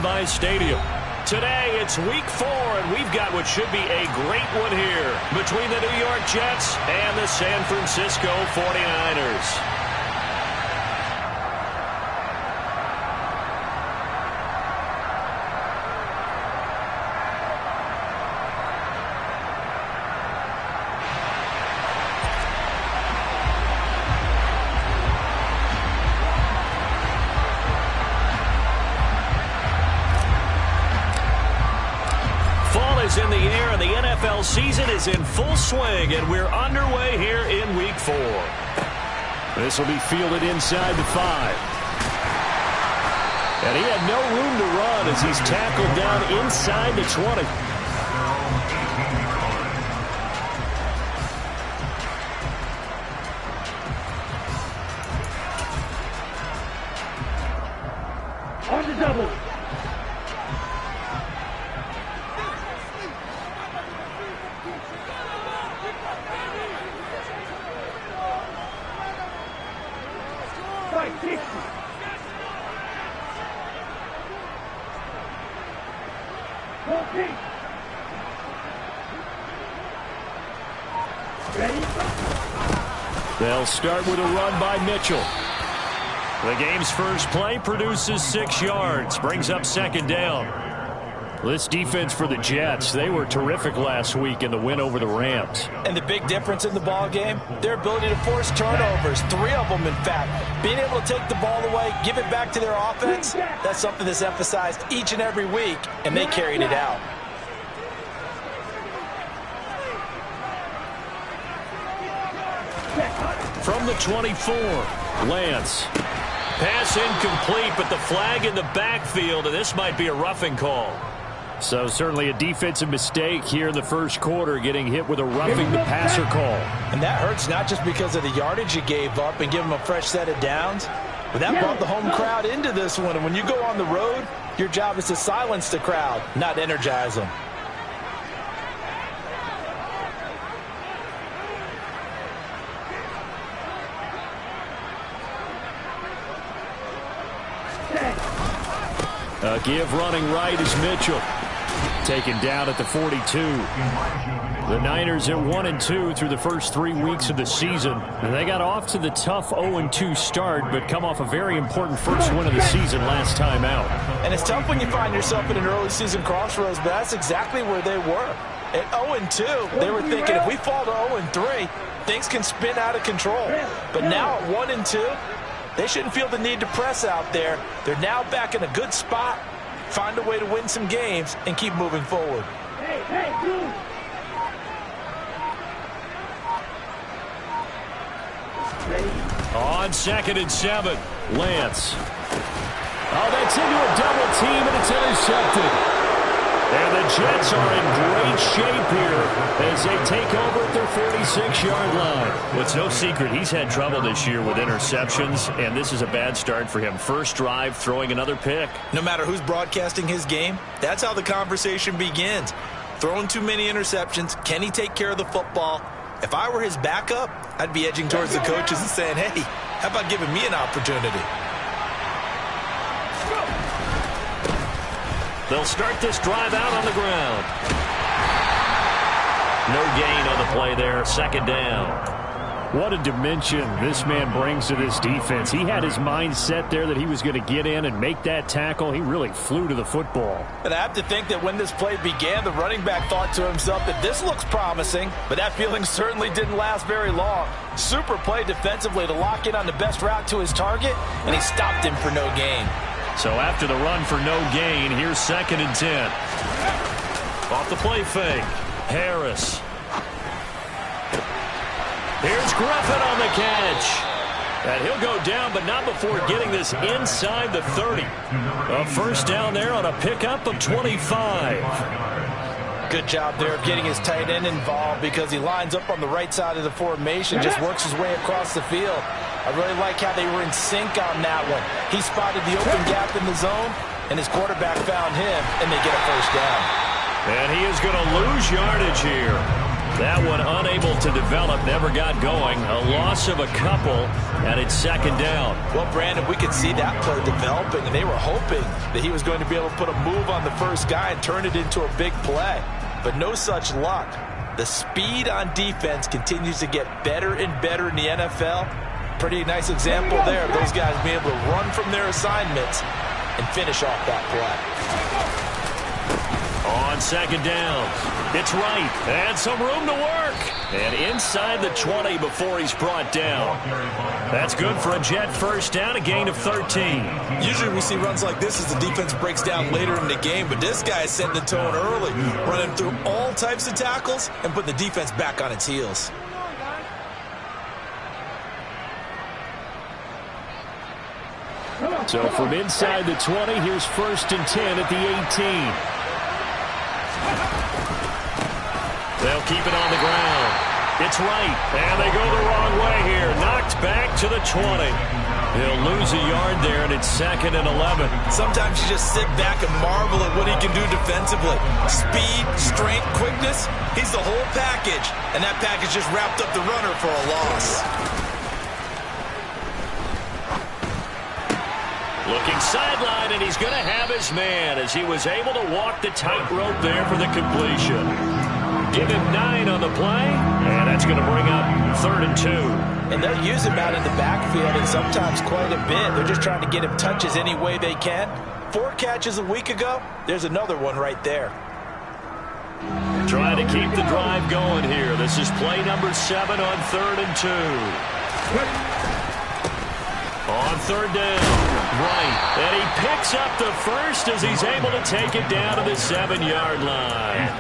Levi's Stadium. Today, it's Week 4, and we've got what should be a great one here between the New York Jets and the San Francisco 49ers. Is in the air, and the NFL season is in full swing, and we're underway here in Week 4. This will be fielded inside the 5. And he had no room to run as he's tackled down inside the 20. On the double. They'll start with a run by Mitchell. The game's first play produces 6 yards, brings up second down. This defense for the Jets, they were terrific last week in the win over the Rams. And the big difference in the ball game, their ability to force turnovers, 3 of them in fact. Being able to take the ball away, give it back to their offense, that's something that's emphasized each and every week, and they carried it out. From the 24, Lance. Pass incomplete, but the flag in the backfield, and this might be a roughing call. So certainly a defensive mistake here in the first quarter, getting hit with a roughing the passer call. And that hurts not just because of the yardage you gave up and give them a fresh set of downs, but that brought the home crowd into this one. And when you go on the road, your job is to silence the crowd, not energize them. A give running right is Mitchell. Taken down at the 42. The Niners at 1-2 through the first 3 weeks of the season. And they got off to the tough 0-2 start, but come off a very important first win of the season last time out. And it's tough when you find yourself in an early season crossroads, but that's exactly where they were. At 0-2, they were thinking if we fall to 0-3, things can spin out of control. But now at 1-2, they shouldn't feel the need to press out there. They're now back in a good spot, find a way to win some games, and keep moving forward. On 2nd and 7, Lance. Oh, that's into a double team, and it's intercepted. And the Jets are in great shape here as they take over at their 46-yard line. Well, it's no secret he's had trouble this year with interceptions, and this is a bad start for him. First drive, throwing another pick. No matter who's broadcasting his game, that's how the conversation begins. Throwing too many interceptions, can he take care of the football? If I were his backup, I'd be edging towards the coaches and saying, hey, how about giving me an opportunity? They'll start this drive out on the ground. No gain on the play there. Second down. What a dimension this man brings to this defense. He had his mind set there that he was going to get in and make that tackle. He really flew to the football. And I have to think that when this play began, the running back thought to himself that this looks promising, but that feeling certainly didn't last very long. Super play defensively to lock in on the best route to his target, and he stopped him for no gain. So after the run for no gain, here's 2nd and 10. Off the play fake. Harris. Here's Griffin on the catch. And he'll go down, but not before getting this inside the 30. A first down there on a pickup of 25. Good job there of getting his tight end involved because he lines up on the right side of the formation, just works his way across the field. I really like how they were in sync on that one. He spotted the open gap in the zone, and his quarterback found him, and they get a first down. And he is going to lose yardage here. That one unable to develop, never got going. A loss of a couple, and it's second down. Well, Brandon, we could see that play developing, and they were hoping that he was going to be able to put a move on the first guy and turn it into a big play. But no such luck. The speed on defense continues to get better and better in the NFL. Pretty nice example there of those guys being able to run from their assignments and finish off that play. On second down, it's right, and some room to work. And inside the 20 before he's brought down. That's good for a Jet first down, a gain of 13. Usually we see runs like this as the defense breaks down later in the game, but this guy is setting the tone early, running through all types of tackles and putting the defense back on its heels. So from inside the 20, here's first and 10 at the 18. They'll keep it on the ground. It's right, and they go the wrong way here. Knocked back to the 20. He'll lose a yard there, and it's second and 11. Sometimes you just sit back and marvel at what he can do defensively. Speed, strength, quickness, he's the whole package. And that package just wrapped up the runner for a loss. Looking sideline, and he's going to have his man as he was able to walk the tightrope there for the completion. Give him 9 on the play, and that's going to bring up 3rd and 2. And they'll use him out in the backfield, and sometimes quite a bit. They're just trying to get him touches any way they can. 4 catches a week ago. There's another one right there. Trying to keep the drive going here. This is play number 7 on 3rd and 2. On 3rd down. Right, and he picks up the first as he's able to take it down to the 7-yard line.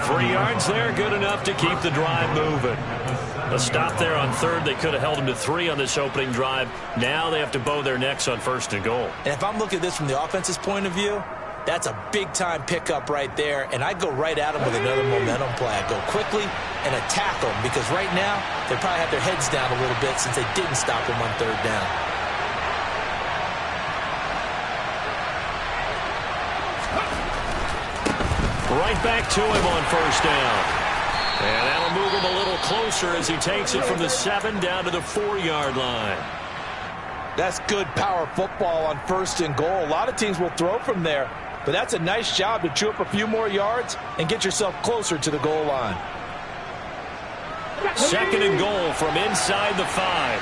3 yards there, good enough to keep the drive moving. A stop there on 3rd. They could have held him to 3 on this opening drive. Now they have to bow their necks on 1st and goal. And if I'm looking at this from the offense's point of view, that's a big-time pickup right there, and I go right at him with another momentum play. I go quickly and attack them because right now they probably have their heads down a little bit since they didn't stop him on 3rd down. Right back to him on 1st down. And that'll move him a little closer as he takes it from the 7 down to the 4-yard line. That's good power football on 1st and goal. A lot of teams will throw from there, but that's a nice job to chew up a few more yards and get yourself closer to the goal line. 2nd and goal from inside the 5.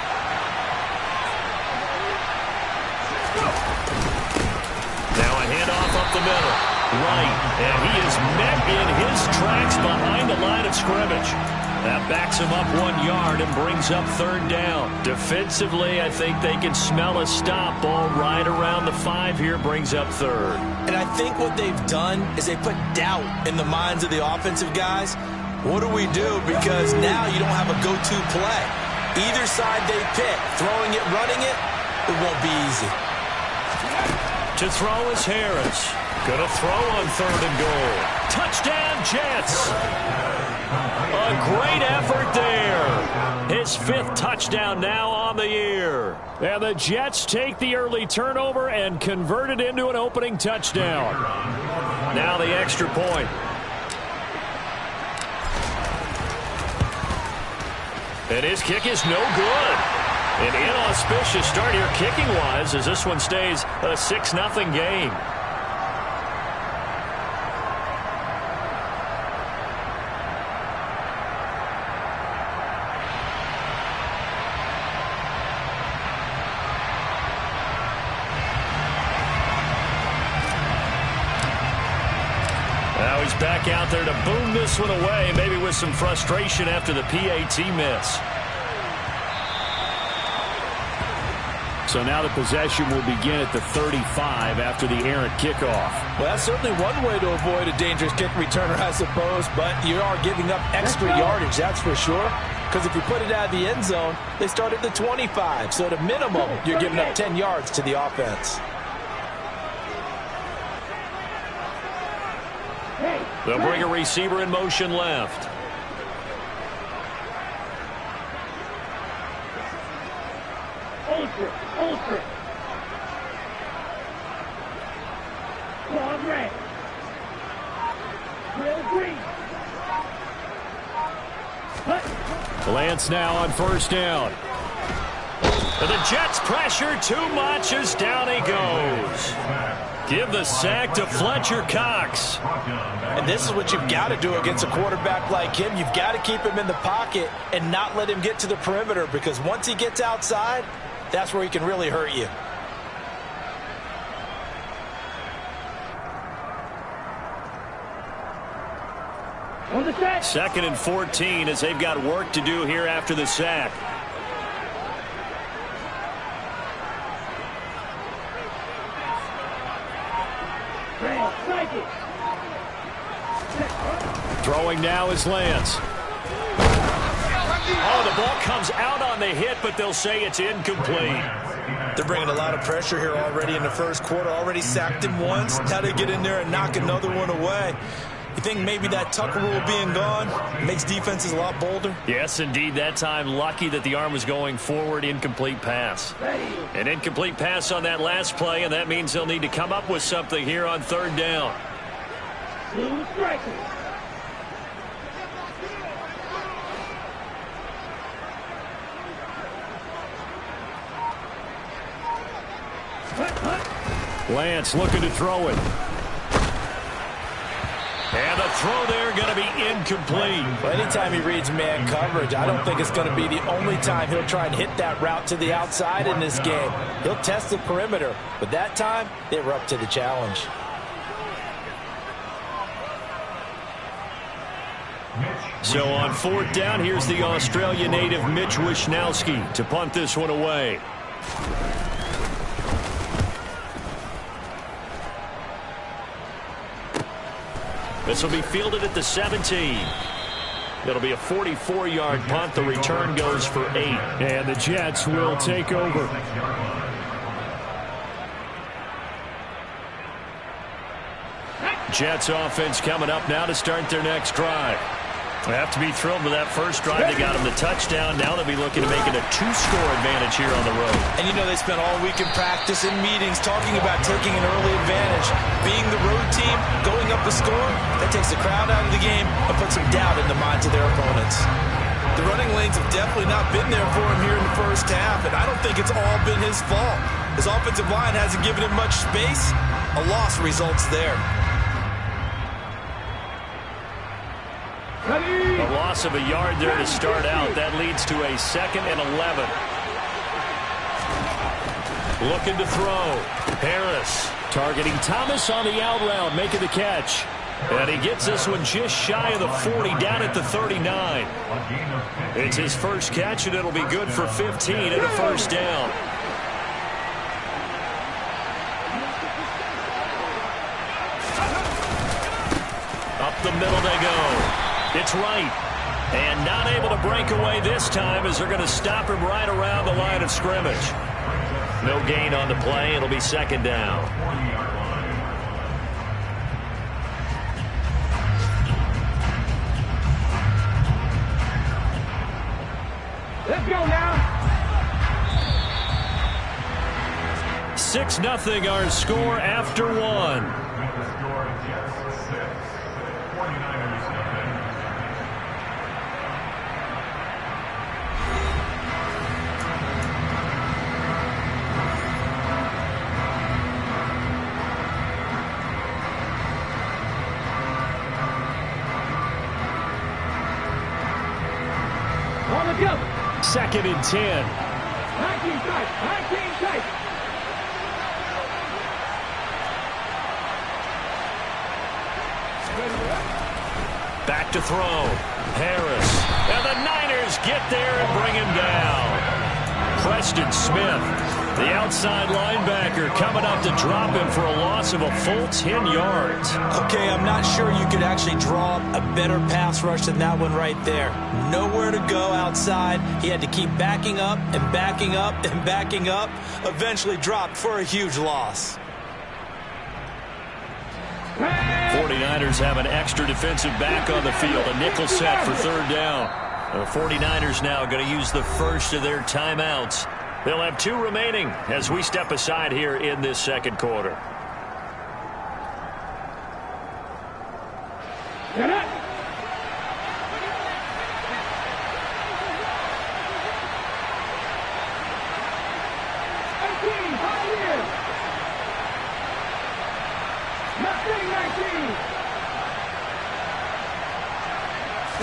Now a handoff up the middle. Right, and he is met in his tracks behind the line of scrimmage. That backs him up 1 yard and brings up 3rd down. Defensively, I think they can smell a stop. Ball right around the 5 here, brings up 3rd. And I think what they've done is they put doubt in the minds of the offensive guys. What do we do? Because now you don't have a go-to play. Either side they pick, throwing it, running it, it won't be easy. To throw is Harris. Going to throw on 3rd and goal. Touchdown, Jets. A great effort there. His 5th touchdown now on the year. And the Jets take the early turnover and convert it into an opening touchdown. Now the extra point. And his kick is no good. An inauspicious start here kicking-wise as this one stays a 6-0 game. Now he's back out there to boom this one away, maybe with some frustration after the PAT miss. So now the possession will begin at the 35 after the errant kickoff. Well, that's certainly one way to avoid a dangerous kick returner, I suppose, but you are giving up extra yardage, that's for sure. Because if you put it out of the end zone, they start at the 25. So at a minimum, you're giving up 10 yards to the offense. They'll bring a receiver in motion left. Ultra. Quad red. Real green. Lance now on first down. And the Jets pressure too much as down he goes. Give the sack to Fletcher Cox. And this is what you've got to do against a quarterback like him. You've got to keep him in the pocket and not let him get to the perimeter, because once he gets outside, that's where he can really hurt you. On the set. 2nd and 14 as they've got work to do here after the sack. Throwing now is Lance. Oh, the ball comes out on the hit, but they'll say it's incomplete. They're bringing a lot of pressure here already in the first quarter. Already sacked him once. Now they get in there and knock another one away. You think maybe that Tucker rule being gone makes defenses a lot bolder? Yes, indeed. That time, lucky that the arm was going forward. Incomplete pass. An incomplete pass on that last play, and that means they'll need to come up with something here on 3rd down. Lance looking to throw it. And the throw there going to be incomplete. Well, anytime he reads man coverage, I don't think it's going to be the only time he'll try and hit that route to the outside in this game. He'll test the perimeter, but that time they were up to the challenge. So on 4th down, here's the Australia native Mitch Wishnowsky to punt this one away. This will be fielded at the 17. It'll be a 44-yard punt. The return goes for 8. And the Jets will take over. Jets offense coming up now to start their next drive. They have to be thrilled with that first drive. They got them the touchdown. Now they'll be looking to make it a 2-score advantage here on the road. And you know they spent all week in practice and meetings talking about taking an early advantage. Being the road team, going up a score, that takes the crowd out of the game and puts some doubt in the minds of their opponents. The running lanes have definitely not been there for him here in the first half, and I don't think it's all been his fault. His offensive line hasn't given him much space. A loss results there. A loss of a yard there to start out. That leads to a 2nd and 11. Looking to throw. Harris targeting Thomas on the out route, making the catch. And he gets this one just shy of the 40, down at the 39. It's his first catch, and it'll be good for 15 and a first down. Up the middle they go. It's right. And not able to break away this time as they're going to stop him right around the line of scrimmage. No gain on the play. It'll be 2nd down. Let's go now. 6-0 our score after 1. On the jump. 2nd and 10. 19 tight. 19 tight. Back to throw. Harris. And the Niners get there and bring him down. Preston Smith, the outside linebacker, coming up to drop him for a loss of a full 10 yards. Okay, I'm not sure you could actually draw a better pass rush than that one right there. Nowhere to go outside. He had to keep backing up and backing up and backing up. Eventually dropped for a huge loss. 49ers have an extra defensive back on the field. A nickel set for 3rd down. The 49ers now going to use the first of their timeouts. They'll have 2 remaining as we step aside here in this 2nd quarter. String 19.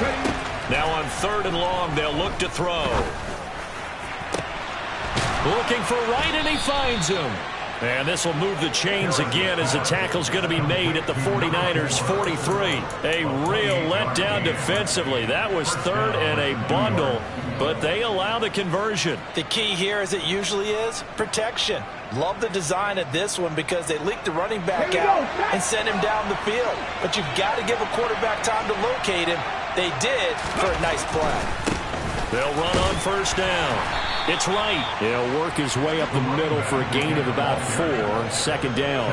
Ready. Now on 3rd and long, they'll look to throw. Looking for right, and he finds him. And this will move the chains again as the tackle's going to be made at the 49ers' 43. A real letdown defensively. That was 3rd and a bundle, but they allow the conversion. The key here, as it usually is, protection. Love the design of this one because they leaked the running back out and sent him down the field. But you've got to give a quarterback time to locate him. They did for a nice play. They'll run on 1st down. It's right. He'll work his way up the middle for a gain of about 4. 2nd down.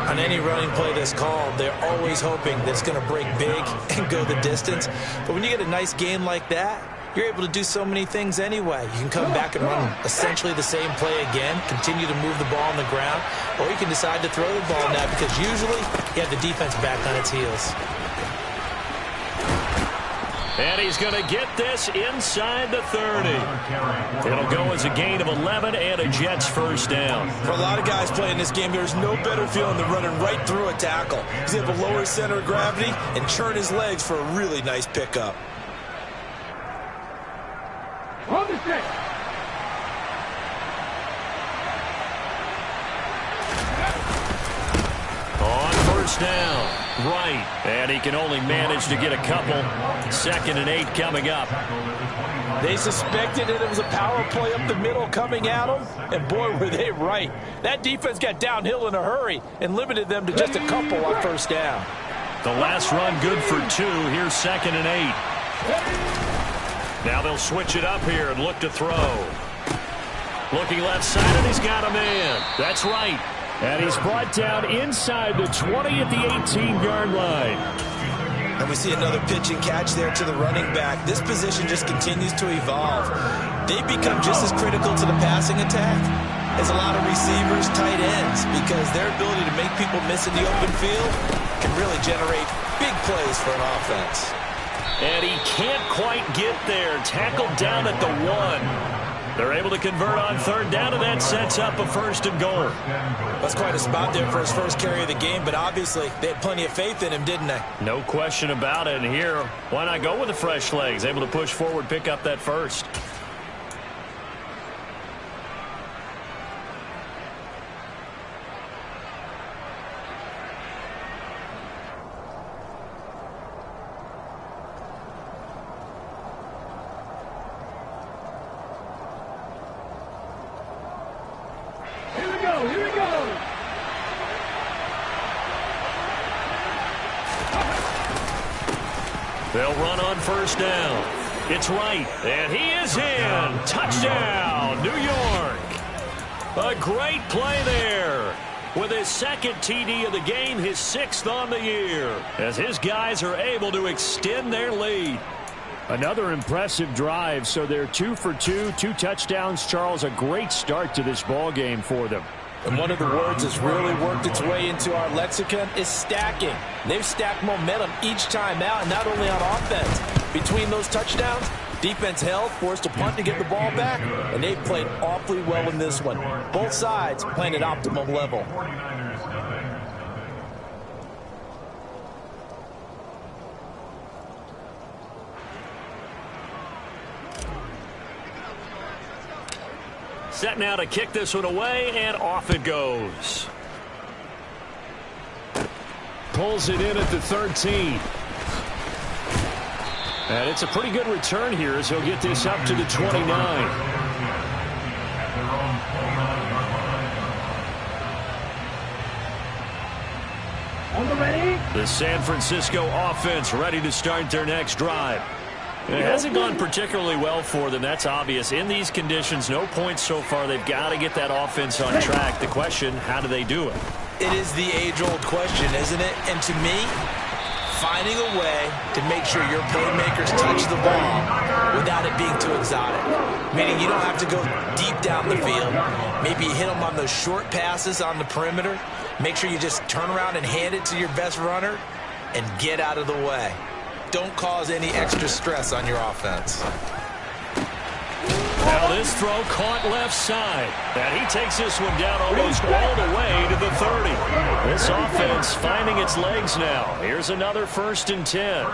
On any running play that's called, they're always hoping that it's going to break big and go the distance. But when you get a nice gain like that, you're able to do so many things anyway. You can come back and run essentially the same play again, continue to move the ball on the ground, or you can decide to throw the ball now because usually you have the defense back on its heels. And he's going to get this inside the 30. It'll go as a gain of 11 and a Jets 1st down. For a lot of guys playing this game, there's no better feeling than running right through a tackle. He's able to lower his center of gravity and churn his legs for a really nice pickup. On the set. On 1st down. Right. And he can only manage to get a couple. 2nd and 8 coming up. They suspected that it was a power play up the middle coming at them, and boy, were they right. That defense got downhill in a hurry and limited them to just a couple on 1st down. The last run good for 2. Here's 2nd and 8. Now they'll switch it up here and look to throw. Looking left side, and he's got a man. That's right. And he's brought down inside the 20 at the 18-yard line. And we see another pitch and catch there to the running back. This position just continues to evolve. They become just as critical to the passing attack as a lot of receivers, tight ends, because their ability to make people miss in the open field can really generate big plays for an offense. And he can't quite get there. Tackled down at the 1. They're able to convert on 3rd down, and that sets up a 1st and goal. That's quite a spot there for his first carry of the game, but obviously they had plenty of faith in him, didn't they? No question about it. And here, why not go with the fresh legs? Able to push forward, pick up that 1st. Here we go. They'll run on 1st down. It's right, and he is in. Touchdown, New York. A great play there. With his 2nd TD of the game, his 6th on the year, as his guys are able to extend their lead. Another impressive drive, so they're 2 for 2, 2 touchdowns. Charles, a great start to this ball game for them. And one of the words that's really worked its way into our lexicon is stacking. They've stacked momentum each time out, and not only on offense. Between those touchdowns, defense held, forced a punt to get the ball back, and they've played awfully well in this one. Both sides playing at optimum level. Set now to kick this one away, and off it goes. Pulls it in at the 13. And it's a pretty good return here as he'll get this up to the 29. On the ready. The San Francisco offense ready to start their next drive. It hasn't gone particularly well for them. That's obvious. In these conditions, no points so far. They've got to get that offense on track. The question, how do they do it? It is the age-old question, isn't it? And to me, finding a way to make sure your playmakers touch the ball without it being too exotic. Meaning you don't have to go deep down the field. Maybe you hit them on those short passes on the perimeter. Make sure you just turn around and hand it to your best runner and get out of the way. Don't cause any extra stress on your offense. Now this throw caught left side. And he takes this one down almost all the way to the 30. This offense finding its legs now. Here's another 1st and 10.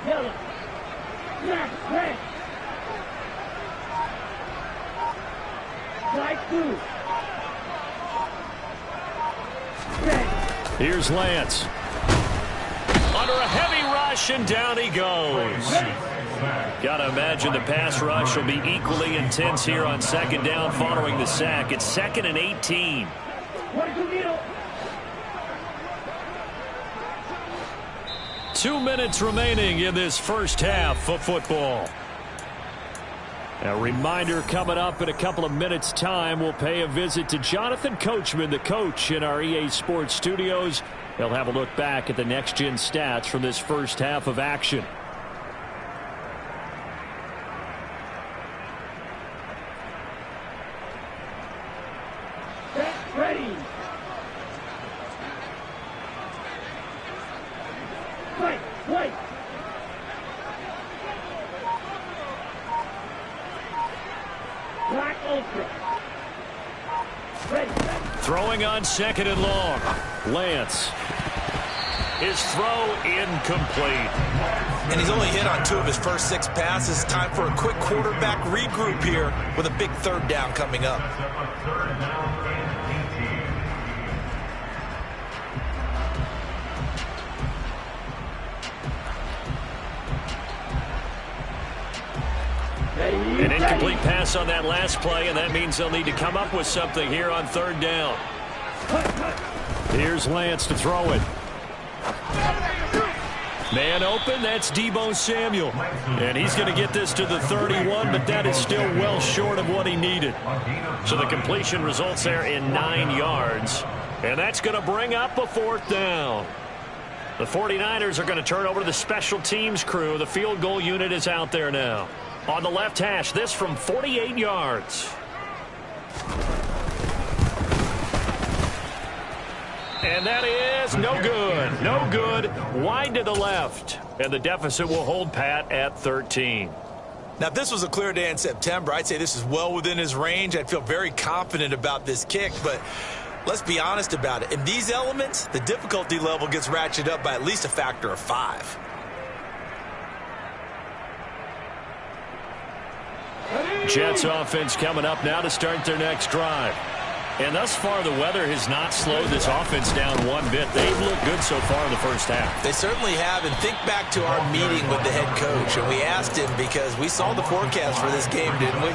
Yellow. Black, red. White, blue. Red. Here's Lance. Under a heavy rush, and down he goes. Got to imagine the pass rush will be equally intense here on 2nd down following the sack. It's 2nd and 18. 2 minutes remaining in this first half of football. A reminder, coming up in a couple of minutes' time, we'll pay a visit to Jonathan Coachman, the coach in our EA Sports studios. He'll have a look back at the next-gen stats from this first half of action. Ready. White. Black ultra. Ready. Throwing on 2nd and long. Lance. His throw incomplete. And he's only hit on 2 of his first 6 passes. Time for a quick quarterback regroup here with a big 3rd down coming up. An incomplete pass on that last play, and that means they'll need to come up with something here on 3rd down. Here's Lance to throw it. Man open, that's Deebo Samuel. And he's going to get this to the 31, but that is still well short of what he needed. So the completion results there in 9 yards. And that's going to bring up a 4th down. The 49ers are going to turn over to the special teams crew. The field goal unit is out there now. On the left hash, this from 48 yards. And that is no good. No good. Wide to the left. And the deficit will hold pat at 13. Now, if this was a clear day in September, I'd say this is well within his range. I'd feel very confident about this kick, but let's be honest about it. In these elements, the difficulty level gets ratcheted up by at least a factor of 5. Jets offense coming up now to start their next drive. And thus far, the weather has not slowed this offense down one bit. They've looked good so far in the first half. They certainly have. And think back to our meeting with the head coach. And we asked him, because we saw the forecast for this game, didn't we?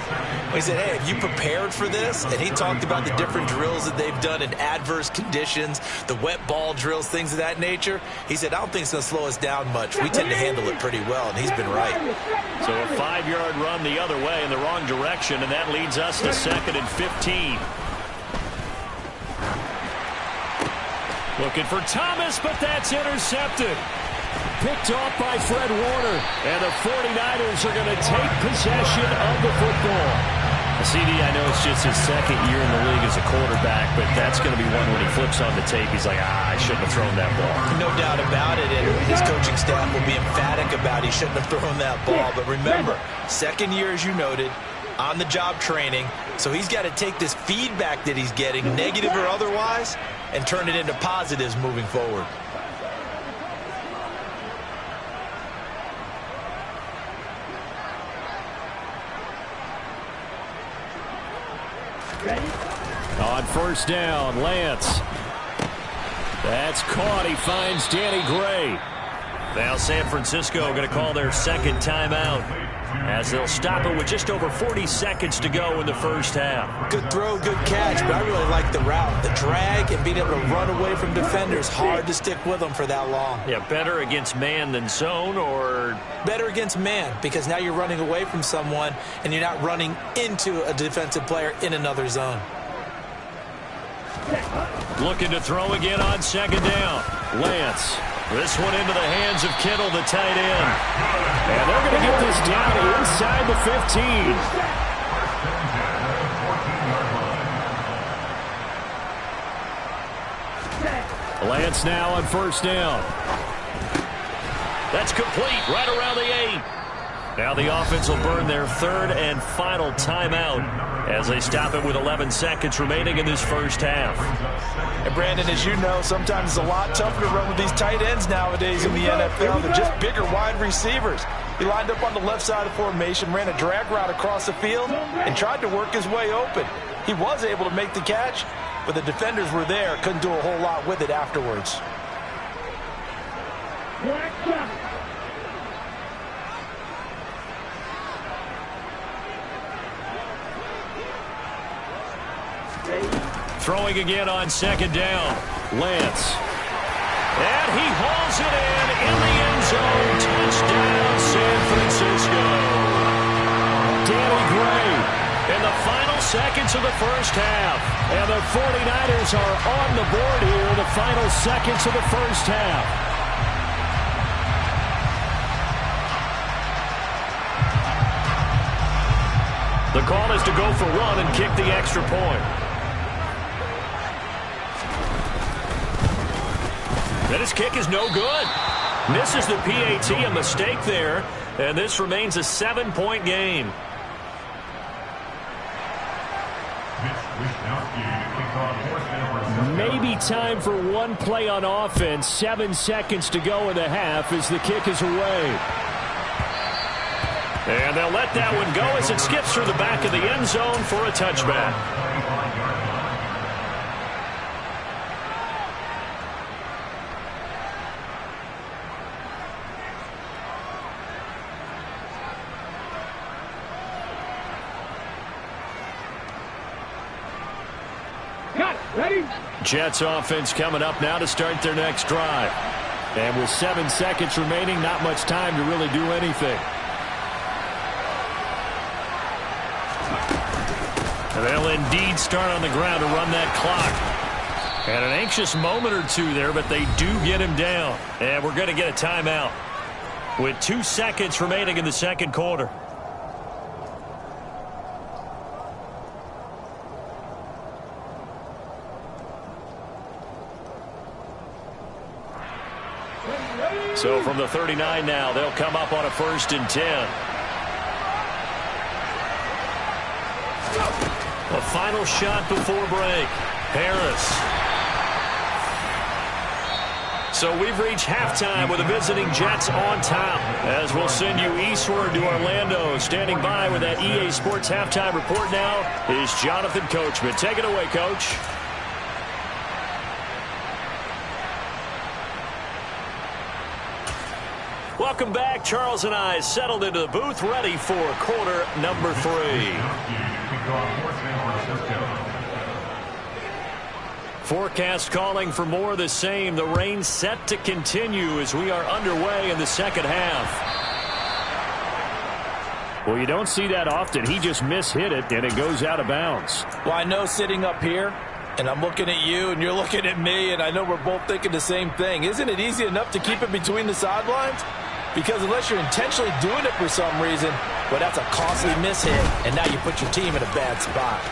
We said, hey, have you prepared for this? And he talked about the different drills that they've done in adverse conditions, the wet ball drills, things of that nature. He said, I don't think it's going to slow us down much. We tend to handle it pretty well, and he's been right. So a 5-yard run the other way in the wrong direction, and that leads us to 2nd and 15. Looking for Thomas, but that's intercepted. Picked off by Fred Warner. And the 49ers are going to take possession of the football. CD, I know it's just his 2nd year in the league as a quarterback, but that's going to be one when he flips on the tape. He's like, I shouldn't have thrown that ball. No doubt about it, and his coaching staff will be emphatic about he shouldn't have thrown that ball. But remember, 2nd year, as you noted, on-the-job training. So he's got to take this feedback that he's getting, negative or otherwise, and turn it into positives moving forward. Ready? On 1st down, Lance. That's caught. He finds Danny Gray. Now San Francisco going to call their 2nd timeout, as they'll stop it with just over 40 seconds to go in the first half. Good throw, good catch, but I really like the route. The drag and being able to run away from defenders, hard to stick with them for that long. Yeah, better against man than zone, or? Better against man, because now you're running away from someone and you're not running into a defensive player in another zone. Looking to throw again on 2nd down. Lance. This one into the hands of Kittle, the tight end. And they're going to get this down inside the 15. Lance now on first down. That's complete right around the 8. Now the offense will burn their third and final timeout as they stop it with 11 seconds remaining in this first half. And Brandon, as you know, sometimes it's a lot tougher to run with these tight ends nowadays in the NFL. They're just bigger wide receivers. He lined up on the left side of formation, ran a drag route across the field, and tried to work his way open. He was able to make the catch, but the defenders were there, couldn't do a whole lot with it afterwards. Throwing again on second down. Lance. And he hauls it in the end zone. Touchdown, San Francisco. Danny Gray in the final seconds of the first half. And the 49ers are on the board here in the final seconds of the first half. The call is to go for one and kick the extra point. And his kick is no good. Misses the PAT, a mistake there. And this remains a 7-point game. Maybe time for one play on offense. 7 seconds to go in the half as the kick is away. And they'll let that one go as it skips through the back of the end zone for a touchback. Jets offense coming up now to start their next drive. And with 7 seconds remaining, not much time to really do anything. And they'll indeed start on the ground to run that clock. And an anxious moment or two there, but they do get him down. And we're going to get a timeout with 2 seconds remaining in the second quarter. So from the 39 now, they'll come up on a 1st and 10. A final shot before break. Harris. So we've reached halftime with the visiting Jets on top. As we'll send you eastward to Orlando. Standing by with that EA Sports halftime report now is Jonathan Coachman. Take it away, Coach. Welcome back. Charles and I settled into the booth, ready for quarter number 3. Forecast calling for more of the same. The rain set to continue as we are underway in the second half. Well, you don't see that often. He just mishit it, and it goes out of bounds. Well, I know sitting up here, and I'm looking at you, and you're looking at me, and I know we're both thinking the same thing. Isn't it easy enough to keep it between the sidelines? Because unless you're intentionally doing it for some reason, well, that's a costly mishit, and now you put your team in a bad spot.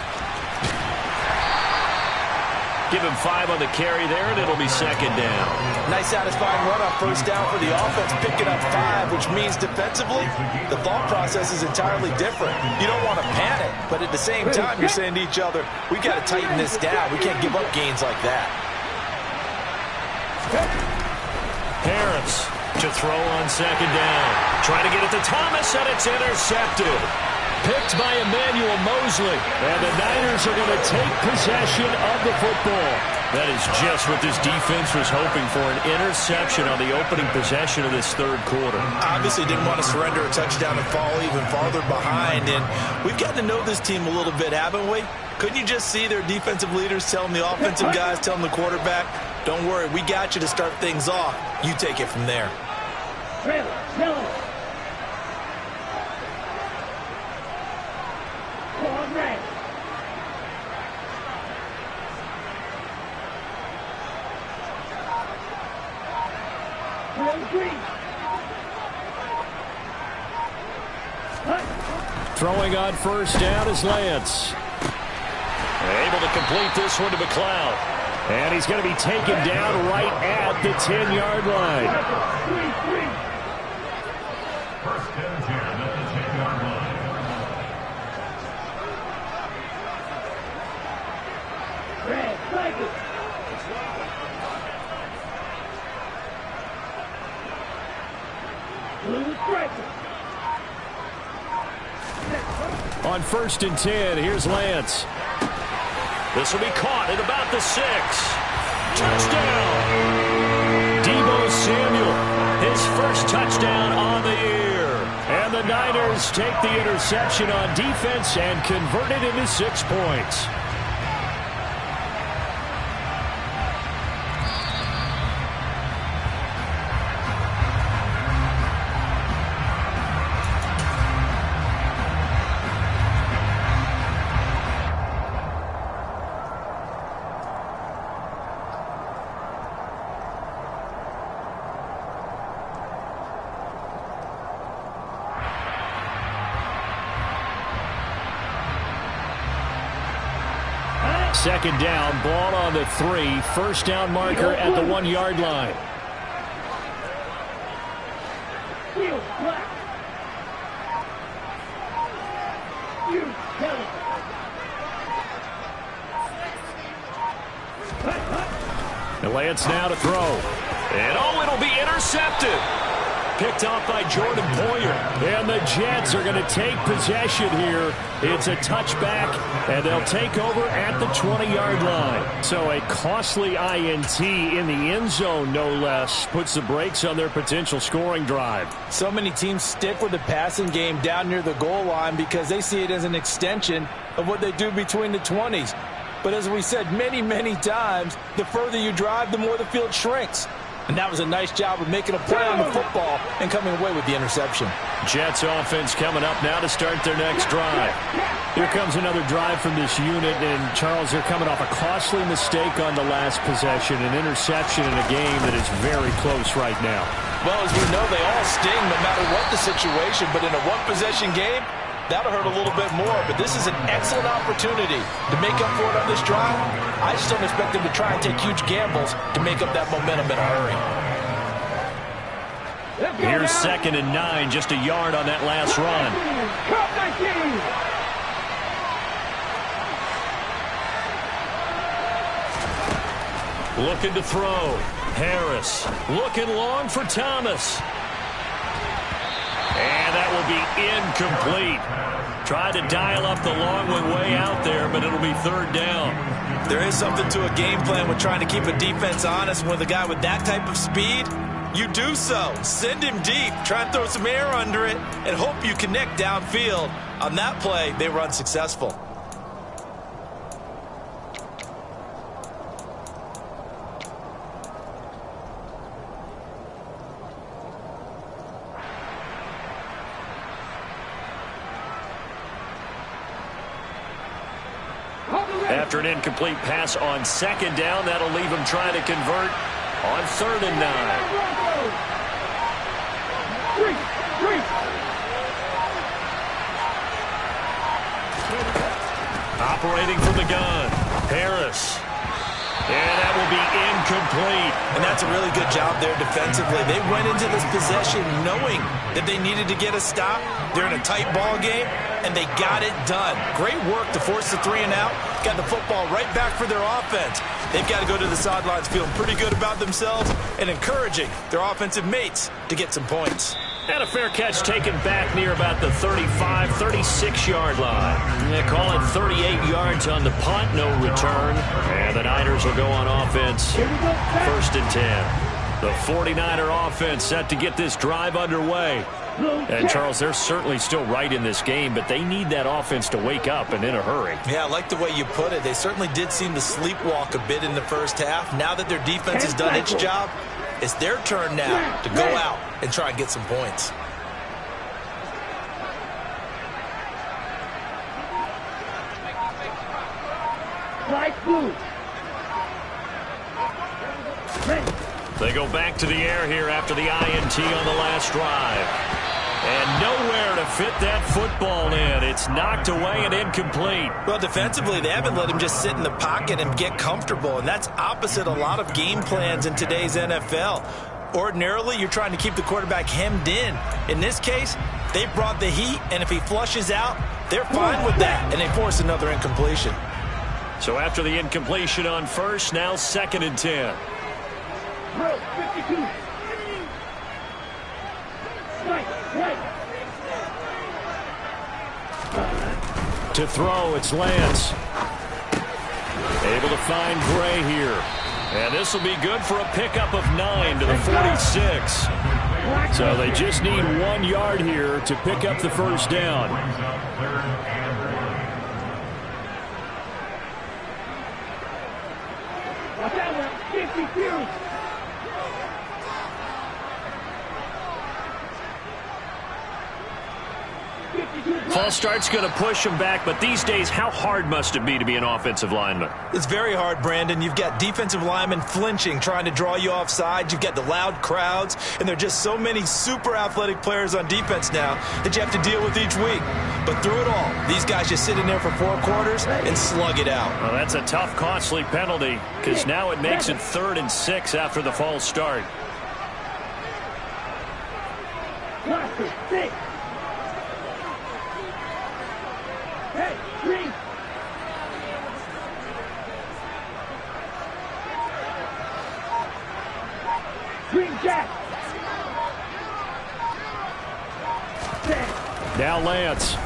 Give him 5 on the carry there, and it'll be second down. Nice satisfying run on first down for the offense, picking up 5, which means defensively, the thought process is entirely different. You don't want to panic, but at the same time, you're saying to each other, we got to tighten this down. We can't give up gains like that. Harris to throw on second down. Trying to get it to Thomas, and it's intercepted. Picked by Emmanuel Mosley. And the Niners are going to take possession of the football. That is just what this defense was hoping for, an interception on the opening possession of this third quarter. Obviously didn't want to surrender a touchdown and fall even farther behind. And we've gotten to know this team a little bit, haven't we? Couldn't you just see their defensive leaders telling the offensive guys, telling the quarterback, don't worry, we got you to start things off. You take it from there. Throwing on first down is Lance. Able to complete this one to McLeod. And he's going to be taken down right at the 10-yard line. First and 10 at the 10-yard line. Red, flag it. Blue, strike it. On first and 10, here's Lance. This will be caught at about the 6. Touchdown! Deebo Samuel, his first touchdown on the year. And the Niners take the interception on defense and convert it into 6 points. Second down, ball on the 3. First down marker at the 1-yard line. Field, black. You, Kelly. And Lance now to throw. And it'll be intercepted. Picked off by Jordan Poyer. And the Jets are going to take possession here. It's a touchback, and they'll take over at the 20-yard line. So a costly INT in the end zone, no less, puts the brakes on their potential scoring drive. So many teams stick with the passing game down near the goal line because they see it as an extension of what they do between the 20s. But as we said many, many times, the further you drive, the more the field shrinks. And that was a nice job of making a play on the football and coming away with the interception. Jets offense coming up now to start their next drive. Here comes another drive from this unit, and Charles, they're coming off a costly mistake on the last possession, an interception in a game that is very close right now. Well, as we know, they all sting no matter what the situation, but in a one-possession game, that'll hurt a little bit more, but this is an excellent opportunity to make up for it on this drive. I just don't expect them to try and take huge gambles to make up that momentum in a hurry. Here's second and 9, just a yard on that last run. Looking to throw. Harris looking long for Thomas. And that will be incomplete. Tried to dial up the long one way out there, but it'll be third down. There is something to a game plan with trying to keep a defense honest. With a guy with that type of speed, you do so. Send him deep. Try and throw some air under it and hope you connect downfield. On that play, they were unsuccessful. After an incomplete pass on second down, that'll leave him trying to convert on third and 9. Operating from the gun, Harris. And that will be incomplete. And that's a really good job there defensively. They went into this possession knowing that they needed to get a stop. They're in a tight ball game, and they got it done. Great work to force the 3 and out. Got the football right back for their offense. They've got to go to the sidelines feeling pretty good about themselves and encouraging their offensive mates to get some points. And a fair catch taken back near about the 35, 36-yard line. They call it 38 yards on the punt, no return. And the Niners will go on offense, first and 10. The 49er offense set to get this drive underway. And, Charles, they're certainly still right in this game, but they need that offense to wake up and in a hurry. Yeah, I like the way you put it. They certainly did seem to sleepwalk a bit in the first half. Now that their defense has done its job, it's their turn now to go out and try and get some points. Light blue. They go back to the air here after the INT on the last drive. And nowhere to fit that football in. It's knocked away and incomplete. Well, defensively, they haven't let him just sit in the pocket and get comfortable, and that's opposite a lot of game plans in today's NFL. Ordinarily, you're trying to keep the quarterback hemmed in. In this case, they brought the heat, and if he flushes out, they're fine with that, and they force another incompletion. So after the incompletion on first, now 2nd and 10. Bro, 52. Right. To throw, it's Lance. Able to find Gray here. And this will be good for a pickup of 9 to the 46. So they just need 1 yard here to pick up the first down. Watch out now. 52. False start's going to push him back, but these days, how hard must it be to be an offensive lineman? It's very hard, Brandon. You've got defensive linemen flinching, trying to draw you offside. You've got the loud crowds, and there are just so many super athletic players on defense now that you have to deal with each week. But through it all, these guys just sit in there for 4 quarters and slug it out. Well, that's a tough, costly penalty, because now it makes it 3rd and 6 after the false start. Cluster, 6. Hey, 3. Green Jack. Now Lance.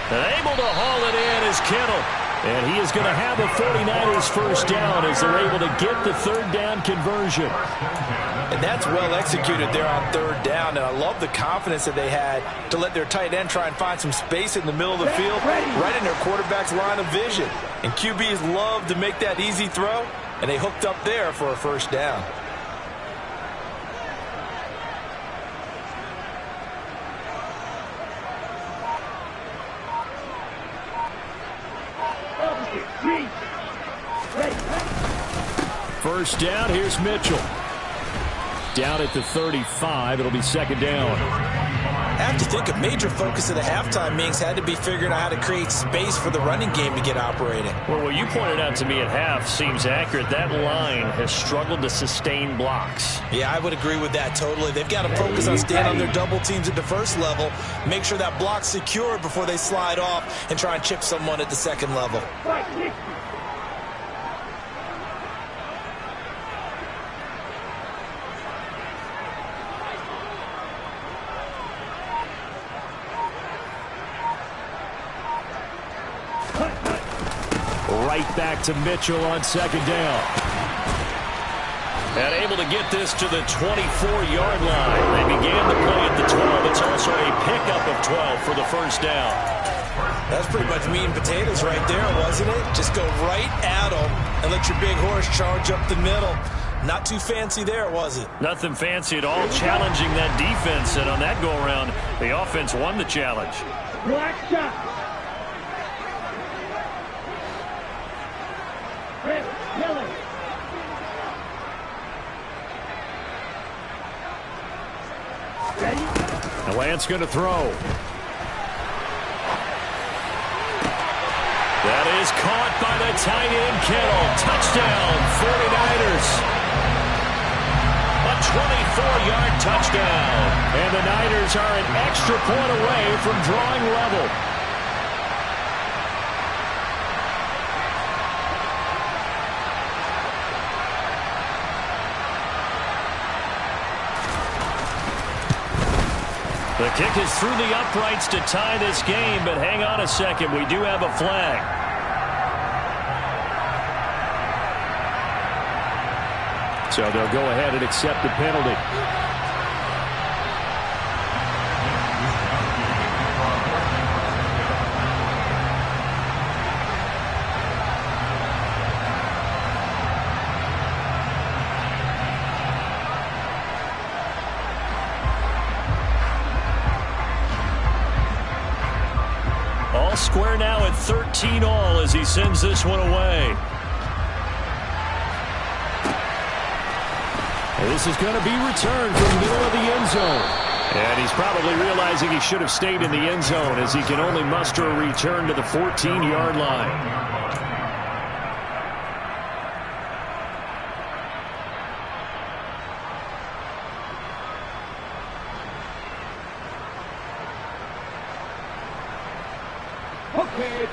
And able to haul it in is Kittle. And he is going to have a 49ers first down as they're able to get the 3rd down conversion. And that's well executed there on 3rd down. And I love the confidence that they had to let their tight end try and find some space in the middle of the field, right in their quarterback's line of vision. And QBs love to make that easy throw, and they hooked up there for a first down. First down, here's Mitchell. Down at the 35, it'll be 2nd down. I have to think a major focus of the halftime meetings had to be figuring out how to create space for the running game to get operating. Well, what you pointed out to me at half seems accurate. That line has struggled to sustain blocks. Yeah, I would agree with that totally. They've got to focus on staying on their double teams at the first level, make sure that block's secure before they slide off and try and chip someone at the 2nd level. Right back to Mitchell on 2nd down. And able to get this to the 24-yard line. They began the play at the 12. It's also a pickup of 12 for the first down. That's pretty much meat and potatoes right there, wasn't it? Just go right at them and let your big horse charge up the middle. Not too fancy there, was it? Nothing fancy at all, challenging that defense. And on that go-around, the offense won the challenge. Black shot. Now Lance going to throw. That is caught by the tight end Kittle. Touchdown, 49ers. A 24-yard touchdown. And the Niners are an extra point away from drawing level. The kick is through the uprights to tie this game, but hang on a second. We do have a flag. So they'll go ahead and accept the penalty. Square now at 13-all as he sends this one away. This is going to be returned from the middle of the end zone. And he's probably realizing he should have stayed in the end zone as he can only muster a return to the 14-yard line.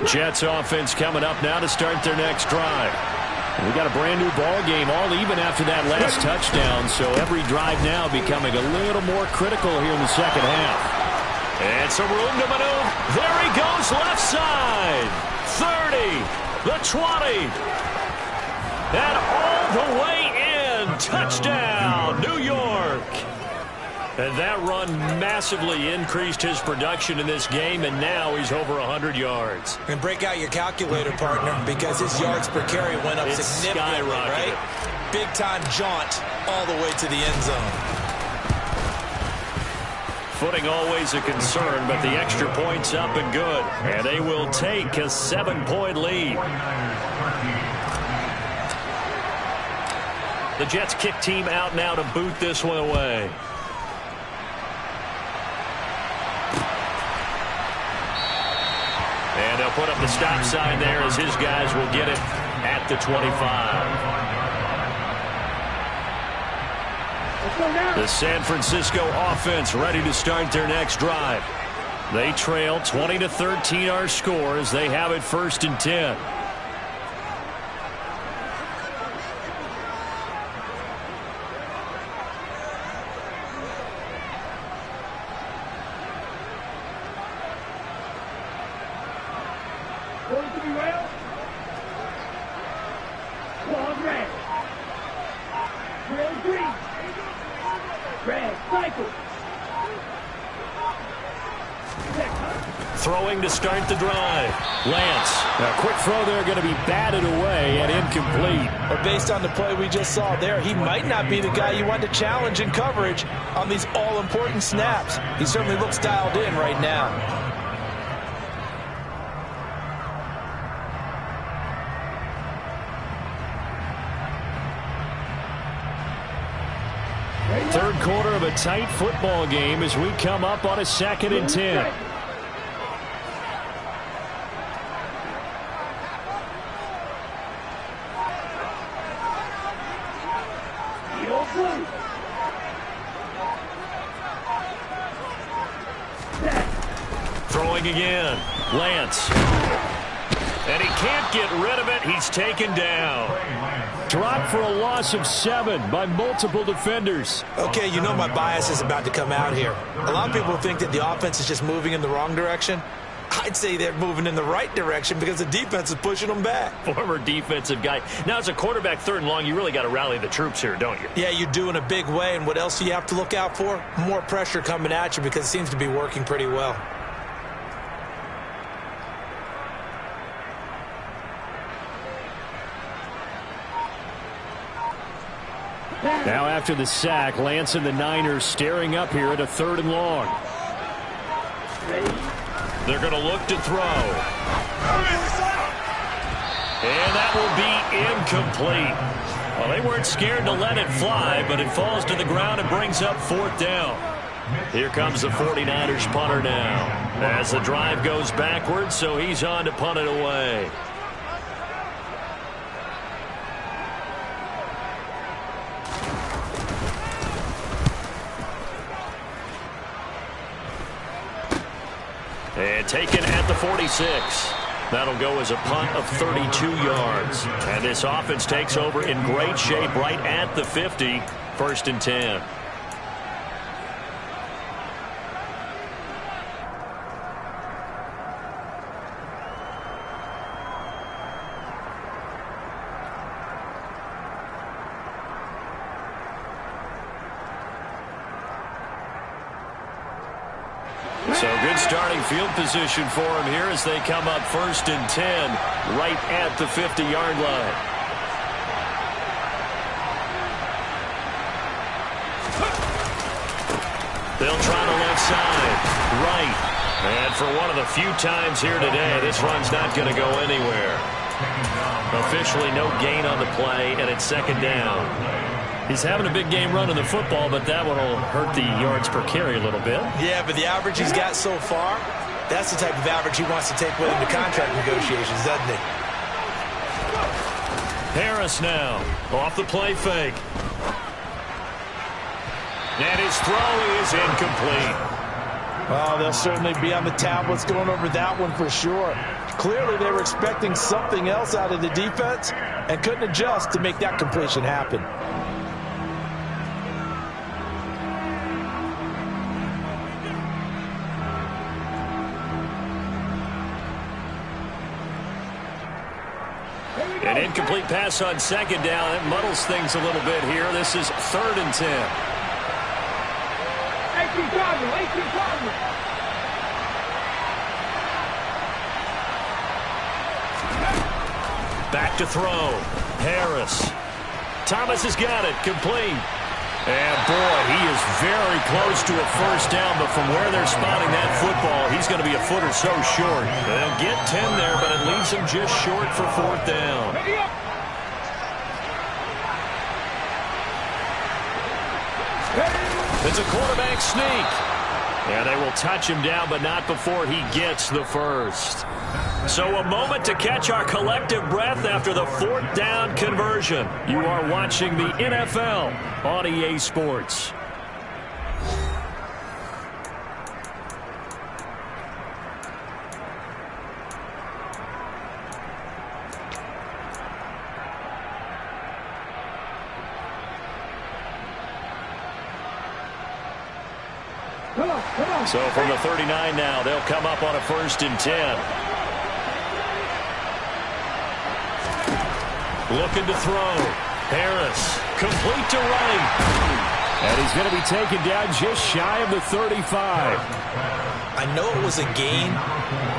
Jets offense coming up now to start their next drive. We got a brand new ball game, all even after that last touchdown, so every drive now becoming a little more critical here in the second half. And some room to maneuver. There he goes, left side. 30, the 20, and all the way in. Touchdown, New York. And that run massively increased his production in this game, and now he's over 100 yards. And break out your calculator, partner, because his yards per carry went up significantly, right? Big-time jaunt all the way to the end zone. Footing always a concern, but the extra point's up and good. And they will take a 7-point lead. The Jets kick team out now to boot this one away. And they'll put up the stop sign there as his guys will get it at the 25. The San Francisco offense ready to start their next drive. They trail 20-13 our score as they have it 1st and 10. Throwing to start the drive. Lance. A quick throw there going to be batted away and incomplete. But based on the play we just saw there, he might not be the guy you want to challenge in coverage on these all-important snaps. He certainly looks dialed in right now. Third quarter of a tight football game as we come up on a 2nd and 10. Throwing again. Lance. And he can't get rid of it. He's taken down. Dropped for a loss of 7 by multiple defenders. Okay, you know my bias is about to come out here. A lot of people think that the offense is just moving in the wrong direction. I'd say they're moving in the right direction because the defense is pushing them back. Former defensive guy. Now, as a quarterback 3rd and long, you really got to rally the troops here, don't you? Yeah, you do in a big way. And what else do you have to look out for? More pressure coming at you because it seems to be working pretty well. Now after the sack, Lance and the Niners staring up here at a 3rd and long. They're going to look to throw. And that will be incomplete. Well, they weren't scared to let it fly, but it falls to the ground and brings up 4th down. Here comes the 49ers punter now. As the drive goes backwards, so he's on to punt it away. And taken at the 46. That'll go as a punt of 32 yards. And this offense takes over in great shape right at the 50. 1st and 10. So good starting field position for him here as they come up 1st and 10 right at the 50-yard line. They'll try the left side. Right. And for one of the few times here today, this run's not going to go anywhere. Officially no gain on the play, and it's 2nd down. He's having a big game running the football, but that one will hurt the yards per carry a little bit. Yeah, but the average he's got so far, that's the type of average he wants to take with him to contract negotiations, doesn't he? Harris now off the play fake. And his throw is incomplete. Oh, they'll certainly be on the tablets going over that one for sure. Clearly, they were expecting something else out of the defense and couldn't adjust to make that completion happen. An incomplete pass on second down. It muddles things a little bit here. This is 3rd and 10. Back to throw. Harris. Thomas has got it. Complete. And, boy, he is very close to a first down, but from where they're spotting that football, he's going to be a foot or so short. They'll get 10 there, but it leaves him just short for 4th down. It's a quarterback sneak. And they will touch him down, but not before he gets the first. So a moment to catch our collective breath after the 4th down conversion. You are watching the NFL on EA Sports. So from the 39 now, they'll come up on a 1st and 10. Looking to throw. Harris, complete to right. And he's going to be taken down just shy of the 35. I know it was a gain,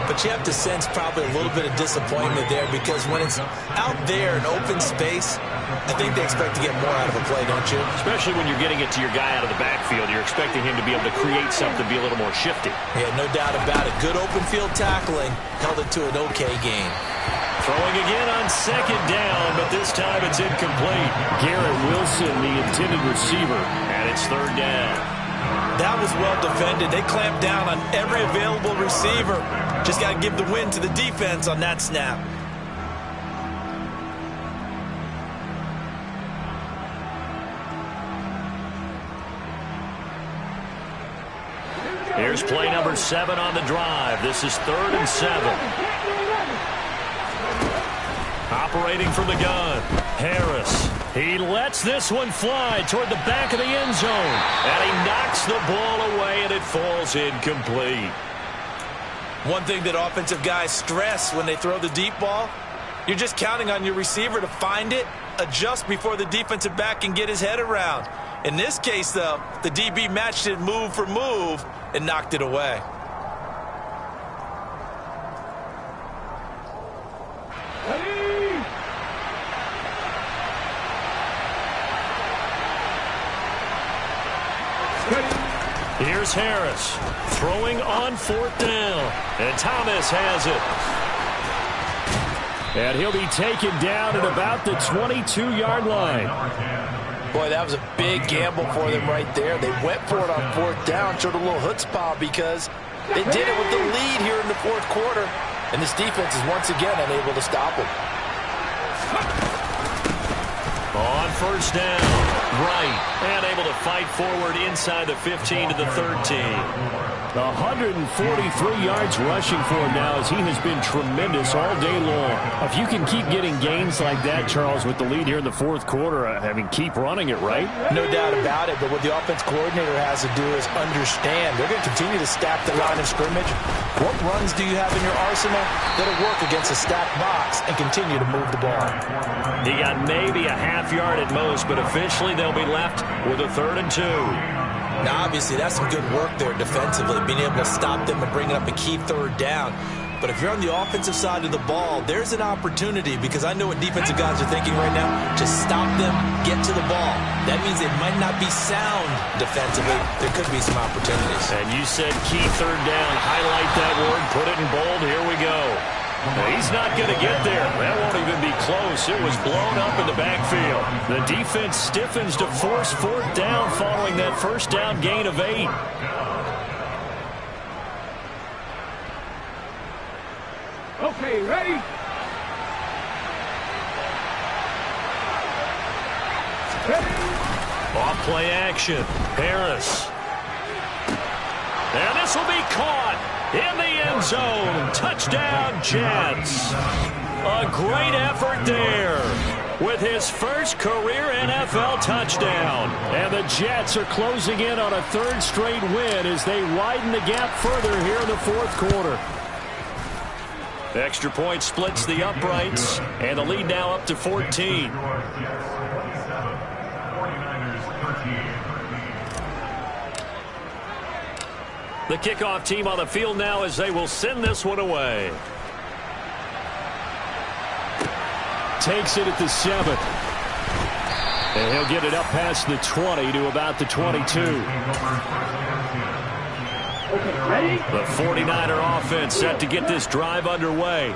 but you have to sense probably a little bit of disappointment there because when it's out there in open space, I think they expect to get more out of a play, don't you? Especially when you're getting it to your guy out of the backfield. You're expecting him to be able to create something, be a little more shifty. Yeah, no doubt about it. Good open field tackling held it to an okay gain. Throwing again on 2nd down, but this time it's incomplete. Garrett Wilson, the intended receiver, and it's 3rd down. That was well defended. They clamped down on every available receiver. Just got to give the win to the defense on that snap. Here's play number 7 on the drive. This is 3rd and 7. Operating from the gun, Harris. He lets this one fly toward the back of the end zone. And he knocks the ball away, and it falls incomplete. One thing that offensive guys stress when they throw the deep ball, you're just counting on your receiver to find it, adjust before the defensive back can get his head around. In this case, though, the DB matched it move for move and knocked it away. Here's Harris throwing on 4th down. And Thomas has it. And he'll be taken down at about the 22-yard line. Boy, that was a big gamble for them right there. They went for it on 4th down, showed a little chutzpah because they did it with the lead here in the 4th quarter. And this defense is once again unable to stop them. On 1st down, right, and able to fight forward inside the 15 to the 13. 143 yards rushing for him now as he has been tremendous all day long. If you can keep getting gains like that, Charles, with the lead here in the 4th quarter, I mean, keep running it, right? No doubt about it, but what the offense coordinator has to do is understand they're going to continue to stack the line of scrimmage. What runs do you have in your arsenal that'll work against a stacked box and continue to move the ball? He got maybe a half yard at most, but officially they'll be left with a 3rd and 2. Now, obviously, that's some good work there defensively, being able to stop them and bring up a key 3rd down. But if you're on the offensive side of the ball, there's an opportunity because I know what defensive guys are thinking right now. Just stop them, get to the ball. That means it might not be sound defensively. There could be some opportunities. And you said key 3rd down. Highlight that word, put it in bold. Here we go. He's not going to get there. That won't even be close. It was blown up in the backfield. The defense stiffens to force fourth down following that first down gain of 8. Okay, ready? Off play action. Harris. And this will be caught in the end zone. Touchdown, Jets. A great effort there with his first career NFL touchdown. And the Jets are closing in on a third straight win as they widen the gap further here in the fourth quarter. The extra point splits the uprights, and the lead now up to 14. The kickoff team on the field now as they will send this one away. Takes it at the 7. And he'll get it up past the 20 to about the 22. Okay, ready? The 49er offense set to get this drive underway.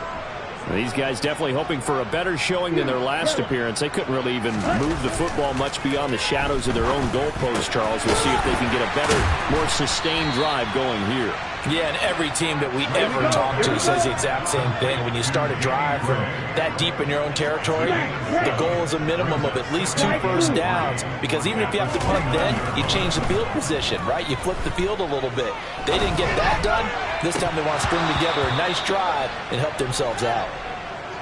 These guys definitely hoping for a better showing than their last appearance. They couldn't really even move the football much beyond the shadows of their own goalpost, Charles. We'll see if they can get a better, more sustained drive going here. Yeah, and every team that we ever talk to says the exact same thing. When you start a drive from that deep in your own territory, the goal is a minimum of at least 2 first downs, because even if you have to punt then, you change the field position, right? You flip the field a little bit. They didn't get that done. This time they want to string together a nice drive and help themselves out.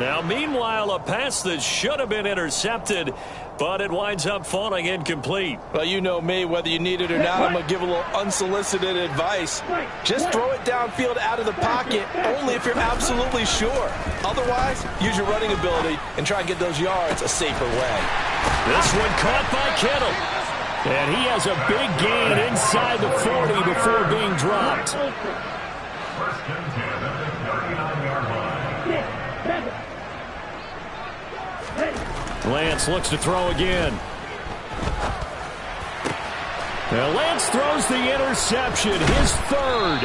Now, meanwhile, a pass that should have been intercepted, but it winds up falling incomplete. Well, you know me, whether you need it or not, I'm going to give a little unsolicited advice. Just throw it downfield out of the pocket, only if you're absolutely sure. Otherwise, use your running ability and try and get those yards a safer way. This one caught by Kittle. And he has a big gain inside the 40 before being dropped. First and 10 at the 39-yard line. Lance looks to throw again. Now Lance throws the interception, his third.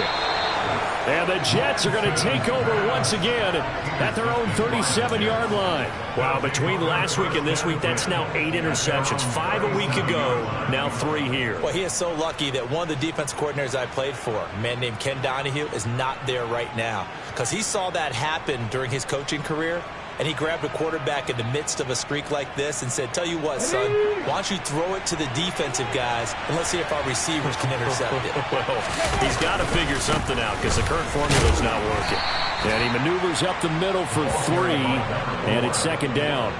And the Jets are going to take over once again at their own 37-yard line. Wow, between last week and this week, that's now 8 interceptions. 5 a week ago, now 3 here. Well, he is so lucky that one of the defense coordinators I played for, a man named Ken Donahue, is not there right now, because he saw that happen during his coaching career. And he grabbed a quarterback in the midst of a streak like this and said, tell you what, son, why don't you throw it to the defensive guys, and let's see if our receivers can intercept it. Well, he's got to figure something out because the current formula's not working. And he maneuvers up the middle for 3, and it's second down.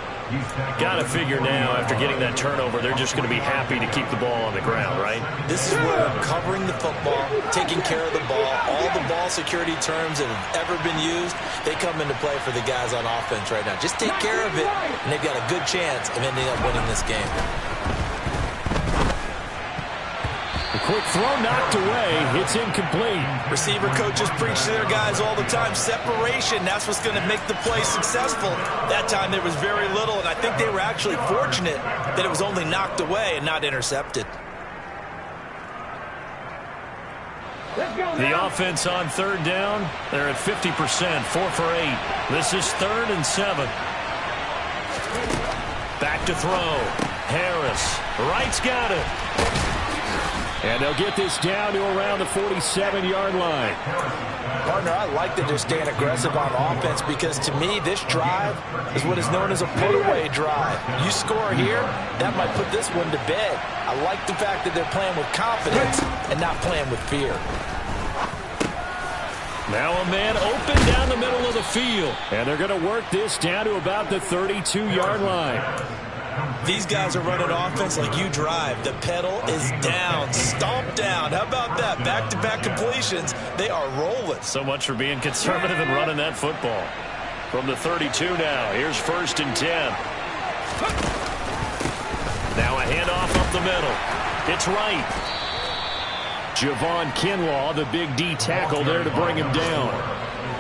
Got to figure now, after getting that turnover, they're just going to be happy to keep the ball on the ground, right? This is where covering the football, taking care of the ball, all the ball security terms that have ever been used, they come into play for the guys on offense right now. Just take care of it, and they've got a good chance of ending up winning this game. A quick throw knocked away. It's incomplete. Receiver coaches preach to their guys all the time. Separation, that's what's going to make the play successful. That time there was very little, and I think they were actually fortunate that it was only knocked away and not intercepted. The offense on third down, they're at 50%, 4 for 8. This is 3rd and 7. Back to throw. Harris. Wright's got it. And they'll get this down to around the 47-yard line. Partner, I like that they're staying aggressive on offense because, to me, this drive is what is known as a put-away drive. You score here, that might put this one to bed. I like the fact that they're playing with confidence and not playing with fear. Now a man open down the middle of the field. And they're going to work this down to about the 32-yard line. These guys are running offense like you drive. The pedal is down, stomp down. How about that? Back-to-back completions. They are rolling. So much for being conservative and running that football. From the 32 now, here's 1st and 10. Now a handoff up the middle. It's Wright. Javon Kinlaw, the big D tackle there to bring him down.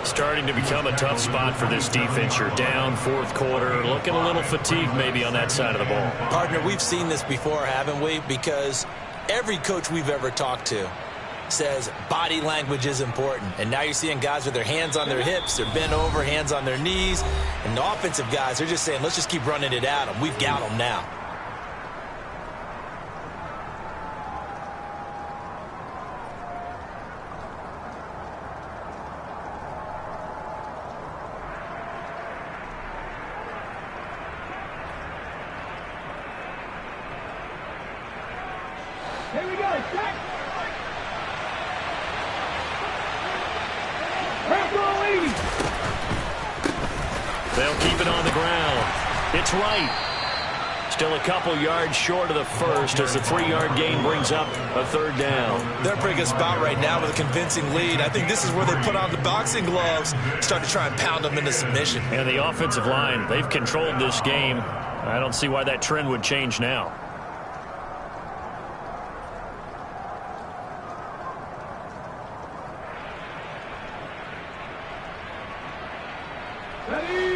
Starting to become a tough spot for this defense. You're down, 4th quarter, looking a little fatigued maybe on that side of the ball. Partner, we've seen this before, haven't we? Because every coach we've ever talked to says body language is important. And now you're seeing guys with their hands on their hips, they're bent over, hands on their knees. And the offensive guys, they're just saying, let's just keep running it at them. We've got them now. Here we go. Check. They'll keep it on the ground. It's right. Still a couple yards short of the first as the 3-yard gain brings up a third down. They're in a pretty good spot right now with a convincing lead. I think this is where they put on the boxing gloves, start to try and pound them into submission. And the offensive line, they've controlled this game. I don't see why that trend would change now.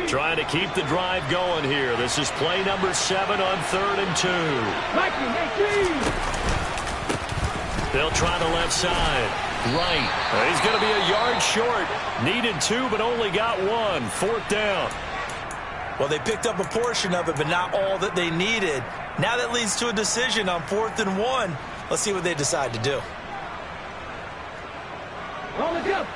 Trying to keep the drive going here. This is play number 7 on 3rd and 2. They'll try the left side. Right. He's going to be a yard short. Needed 2, but only got 1. 4th down. Well, they picked up a portion of it, but not all that they needed. Now that leads to a decision on 4th and 1. Let's see what they decide to do. On the jump.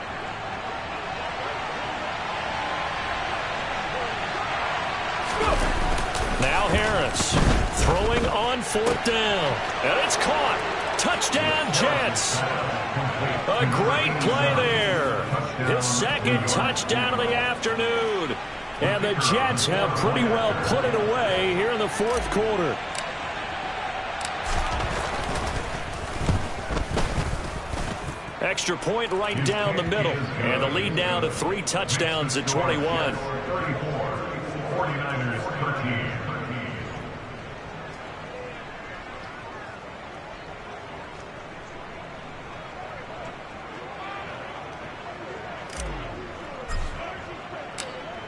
Now Harris throwing on 4th down. And it's caught. Touchdown, Jets. A great play there. His 2nd touchdown of the afternoon. And the Jets have pretty well put it away here in the 4th quarter. Extra point right down the middle. And the lead now to 3 touchdowns at 21. 49ers 13.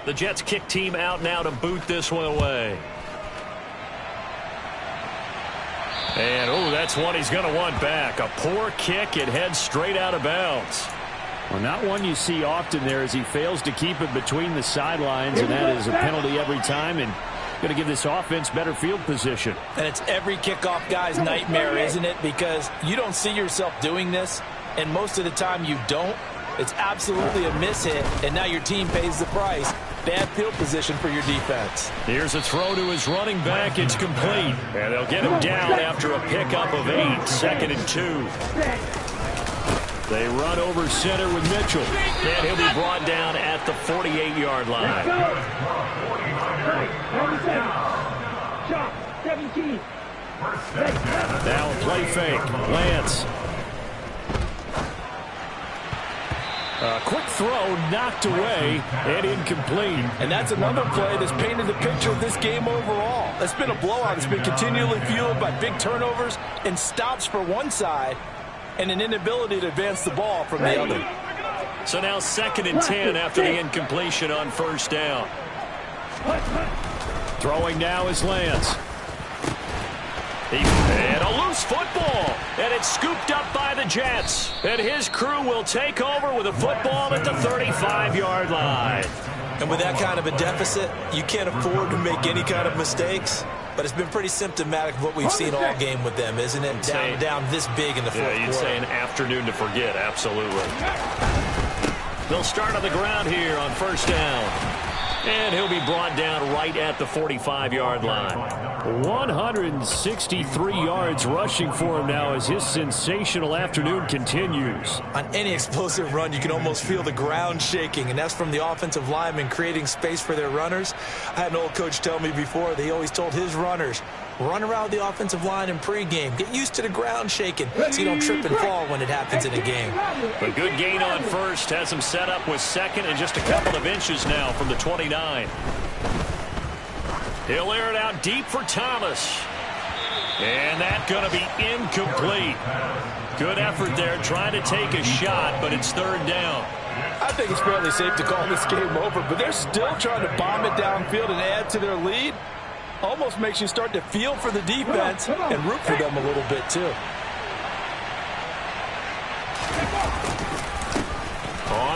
The Jets kick team out now to boot this one away. And, oh, that's one he's going to want back. A poor kick. It heads straight out of bounds. Well, not one you see often there as he fails to keep it between the sidelines, and that is a penalty every time, and going to give this offense better field position. And it's every kickoff guy's nightmare, isn't it? Because you don't see yourself doing this, and most of the time you don't. It's absolutely a mishit, and now your team pays the price. Bad field position for your defense. Here's a throw to his running back. It's complete. And they'll get him down after a pickup of 8. 2nd and 2. They run over center with Mitchell. And he'll be brought down at the 48-yard line. Shot. 17. Now a play fake. Lance. A quick throw knocked away and incomplete. And that's another play that's painted the picture of this game overall. It's been a blowout. It's been continually fueled by big turnovers and stops for one side and an inability to advance the ball from the other. So now 2nd and 10 after the incompletion on 1st down. Throwing now is Lance. And a loose football. And it's scooped up by the Jets. And his crew will take over with a football at the 35-yard line. And with that kind of a deficit, you can't afford to make any kind of mistakes. But it's been pretty symptomatic of what we've seen all game with them, isn't it? Down this big in the 4th quarter. Yeah, you'd say an afternoon to forget, absolutely. They'll start on the ground here on 1st down. And he'll be brought down right at the 45-yard line. 163 yards rushing for him now as his sensational afternoon continues. On any explosive run, you can almost feel the ground shaking, and that's from the offensive linemen creating space for their runners. I had an old coach tell me before, they always told his runners, run around the offensive line in pregame. Get used to the ground shaking so you don't trip and fall when it happens in a game. A good gain on 1st. Has him set up with 2nd and just a couple of inches now from the 29. He'll air it out deep for Thomas. And that's going to be incomplete. Good effort there trying to take a shot, but it's 3rd down. I think it's fairly safe to call this game over, but they're still trying to bomb it downfield and add to their lead. Almost makes you start to feel for the defense and root for them a little bit, too.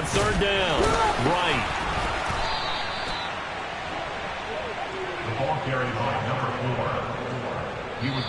On third down, Bryant. The ball carried by number 4. He was...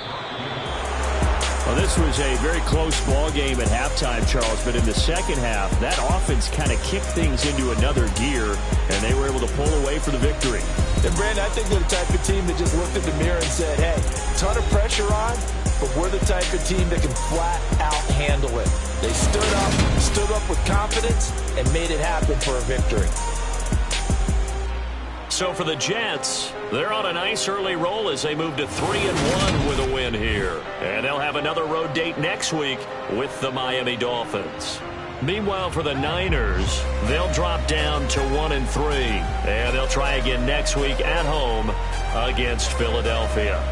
Well, this was a very close ball game at halftime, Charles, but in the second half, that offense kind of kicked things into another gear, and they were able to pull away for the victory. And, Brandon, I think they're the type of team that just looked in the mirror and said, hey, ton of pressure on, but we're the type of team that can flat out handle it. They stood up with confidence, and made it happen for a victory. So for the Jets, they're on a nice early roll as they move to 3-1 with a win here. And they'll have another road date next week with the Miami Dolphins. Meanwhile, for the Niners, they'll drop down to 1-3. And they'll try again next week at home against Philadelphia.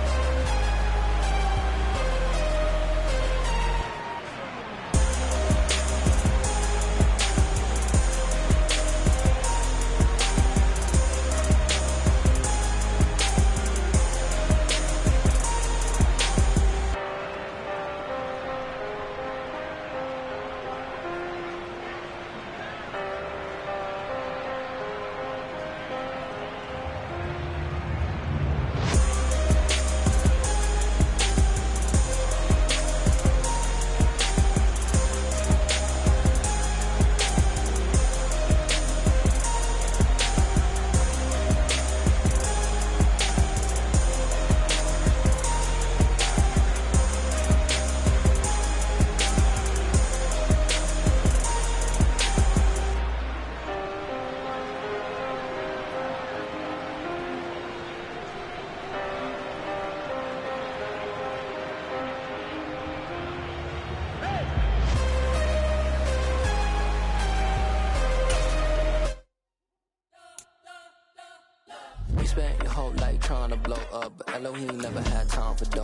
Spent your whole life trying to blow up, but Elohim never had time for dope.